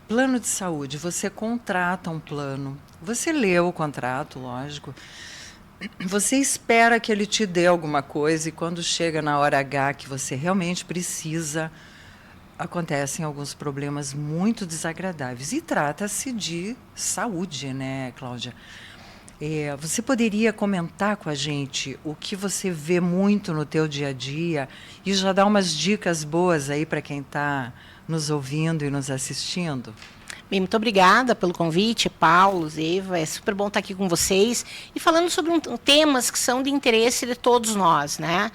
Plano de saúde, você contrata um plano, você lê o contrato, lógico, você espera que ele te dê alguma coisa e quando chega na hora H que você realmente precisa, acontecem alguns problemas muito desagradáveis. E trata-se de saúde, né, Cláudia? Você poderia comentar com a gente o que você vê muito no teu dia a dia e já dar umas dicas boas aí para quem está nos ouvindo e nos assistindo? Bem, muito obrigada pelo convite, Paulo, Eva. É super bom estar aqui com vocês e falando sobre temas que são de interesse de todos nós, né?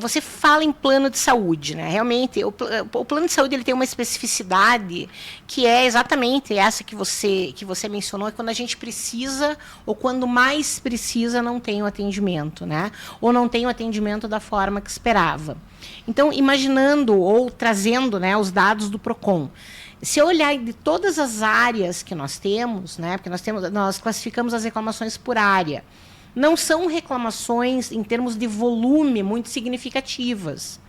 Você fala em plano de saúde, né? Realmente, o plano de saúde ele tem uma especificidade que é exatamente essa que você mencionou, é quando a gente precisa ou quando mais precisa não tem o atendimento, né? Ou não tem o atendimento da forma que esperava. Então, imaginando ou trazendo, né, os dados do PROCON, se eu olhar de todas as áreas que nós temos, né, porque nós classificamos as reclamações por área, não são reclamações em termos de volume muito significativas,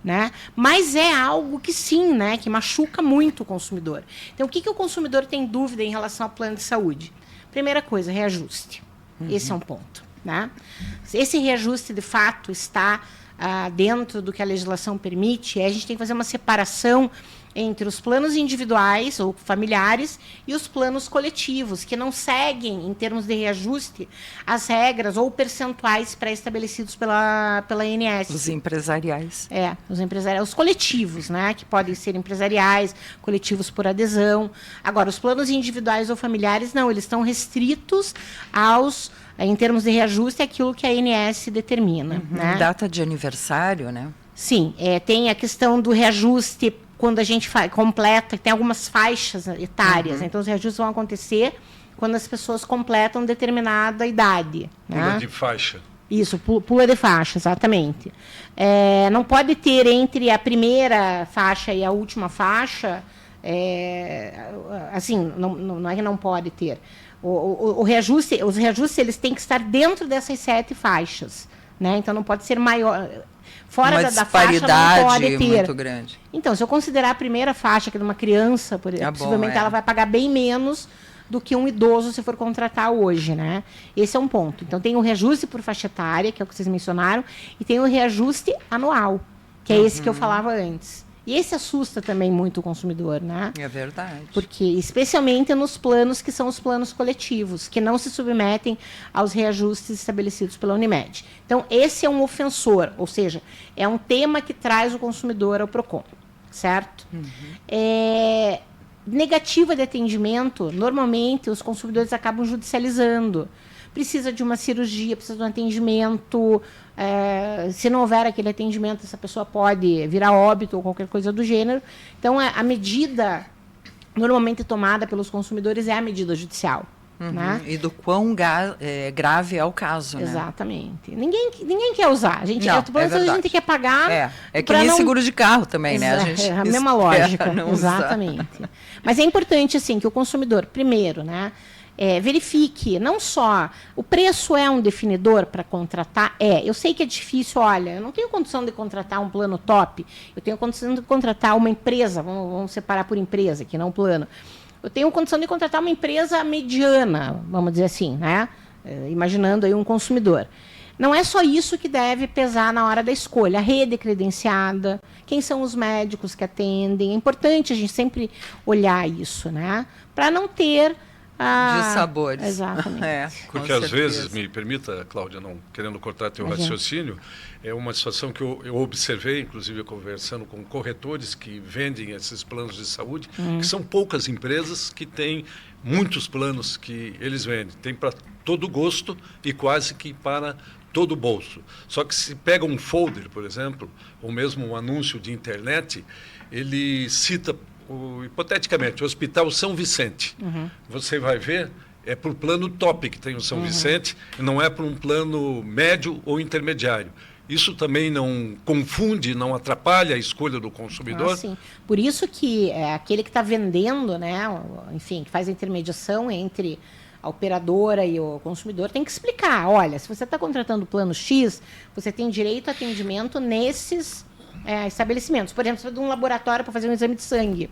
né? Mas é algo que sim, né, que machuca muito o consumidor. Então, o que o consumidor tem dúvida em relação ao plano de saúde? Primeira coisa, reajuste. Esse é um ponto, né? Esse reajuste, de fato, está dentro do que a legislação permite. A gente tem que fazer uma separação entre os planos individuais ou familiares e os planos coletivos, que não seguem, em termos de reajuste, as regras ou percentuais pré-estabelecidos pela ANS. Os empresariais. Os empresariais, os coletivos, né, que podem ser empresariais, coletivos por adesão. Agora, os planos individuais ou familiares, não, eles estão restritos em termos de reajuste, aquilo que a ANS determina. Né? Data de aniversário, né? Sim, tem a questão do reajuste quando a gente completa, tem algumas faixas etárias, então os reajustes vão acontecer quando as pessoas completam determinada idade. Pula de faixa. Isso, pula de faixa, exatamente. Não pode ter entre a primeira faixa e a última faixa, assim, não é que não pode ter. Os reajustes eles têm que estar dentro dessas 7 faixas, né? Então não pode ser maior. Fora da faixa não pode ter. Muito grande. Então, se eu considerar a primeira faixa, que é de uma criança, possivelmente ela vai pagar bem menos do que um idoso se for contratar hoje, né? Esse é um ponto. Então, tem o reajuste por faixa etária, que é o que vocês mencionaram, e tem o reajuste anual, que é esse que eu falava antes. E esse assusta também muito o consumidor, né? É verdade. Porque, especialmente nos planos que são os planos coletivos, que não se submetem aos reajustes estabelecidos pela Unimed. Então, esse é um ofensor, ou seja, é um tema que traz o consumidor ao PROCON, certo? Negativa de atendimento, normalmente os consumidores acabam judicializando. Precisa de uma cirurgia, precisa de um atendimento. Se não houver aquele atendimento, essa pessoa pode virar óbito ou qualquer coisa do gênero. Então, a medida normalmente tomada pelos consumidores é a medida judicial. Né? E do quão grave é o caso. Exatamente. Né? Ninguém quer usar. A gente, a gente quer pagar. É que nem seguro de carro também, né? A gente a mesma lógica. Exatamente. Mas é importante assim, que o consumidor, primeiro, né? Verifique, não só o preço é um definidor para contratar, eu sei que é difícil, olha, eu não tenho condição de contratar um plano top, eu tenho condição de contratar uma empresa, vamos separar por empresa, que não plano, eu tenho condição de contratar uma empresa mediana, vamos dizer assim, né? Imaginando aí um consumidor. Não é só isso que deve pesar na hora da escolha, a rede credenciada, quem são os médicos que atendem, é importante a gente sempre olhar isso, né? Para não ter de sabores. Exatamente. Porque às vezes, me permita, Cláudia, não querendo cortar teu raciocínio, é uma situação que eu observei, inclusive conversando com corretores que vendem esses planos de saúde, que são poucas empresas que têm muitos planos que eles vendem. Tem para todo gosto e quase que para todo bolso. Só que se pega um folder, por exemplo, ou mesmo um anúncio de internet, ele cita hipoteticamente, o Hospital São Vicente. Você vai ver, é para o plano top que tem o São Vicente, e não é para um plano médio ou intermediário. Isso também não confunde, não atrapalha a escolha do consumidor? Sim. Por isso que aquele que está vendendo, né, enfim, que faz a intermediação entre a operadora e o consumidor, tem que explicar, olha, se você está contratando o plano X, você tem direito a atendimento nesses estabelecimentos. Por exemplo, você vai de um laboratório para fazer um exame de sangue.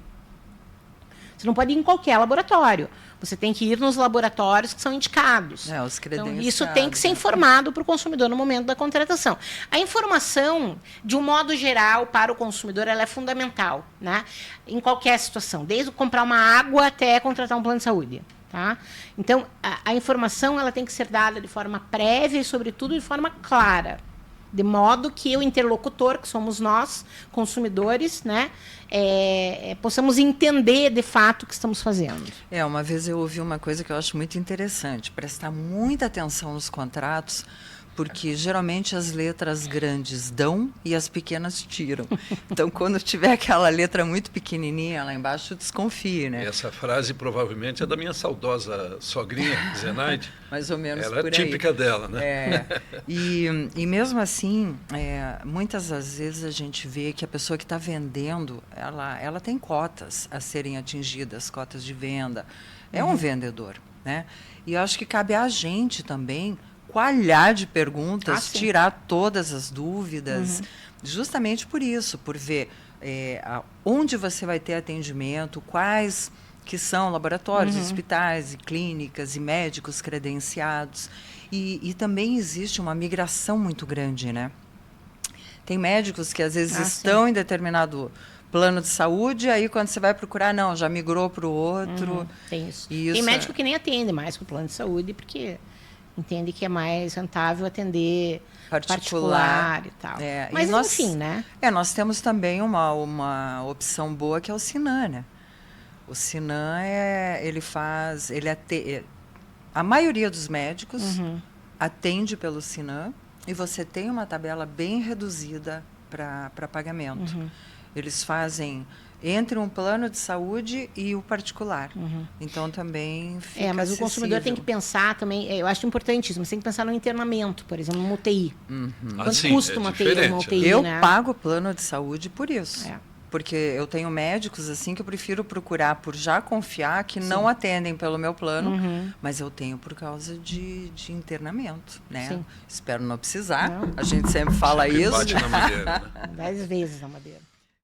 Você não pode ir em qualquer laboratório. Você tem que ir nos laboratórios que são indicados. Os Então, isso tem que ser informado para o consumidor no momento da contratação. A informação, de um modo geral, para o consumidor, ela é fundamental, né? Em qualquer situação, desde comprar uma água até contratar um plano de saúde. Tá? Então, a informação ela tem que ser dada de forma prévia e, sobretudo, de forma clara. De modo que o interlocutor, que somos nós, consumidores, né, possamos entender de fato o que estamos fazendo. Uma vez eu ouvi uma coisa que eu acho muito interessante, prestar muita atenção nos contratos, porque geralmente as letras grandes dão e as pequenas tiram. Então, quando tiver aquela letra muito pequenininha lá embaixo, desconfie, né? Essa frase provavelmente é da minha saudosa sogrinha, Zenaide. Mais ou menos ela por aí. É típica dela, né? E mesmo assim, muitas das vezes a gente vê que a pessoa que está vendendo, ela tem cotas a serem atingidas, cotas de venda. É um vendedor, né? E eu acho que cabe a gente também coalhar de perguntas, tirar todas as dúvidas, justamente por isso, por ver onde você vai ter atendimento, quais que são laboratórios, hospitais, e clínicas e médicos credenciados. E também existe uma migração muito grande, né? Tem médicos que às vezes estão em determinado plano de saúde, aí quando você vai procurar, não, já migrou para o outro. Tem isso. Tem médico que nem atende mais para o plano de saúde, porque entende que é mais rentável atender particular e tal. Mas, enfim, né? Nós temos também uma opção boa, que é o Sinan, né? O Sinan, a maioria dos médicos atende pelo Sinan e você tem uma tabela bem reduzida para pagamento. Eles fazem entre um plano de saúde e o particular. Então, também fica mas o consumidor tem que pensar também, eu acho importantíssimo, você tem que pensar no internamento, por exemplo, uma UTI. Quanto custa uma UTI? Eu pago plano de saúde por isso. Porque eu tenho médicos assim que eu prefiro procurar por já confiar, que não atendem pelo meu plano, mas eu tenho por causa de internamento, né? Espero não precisar. A gente sempre fala isso. Bate na madeira, né? 10 vezes na madeira.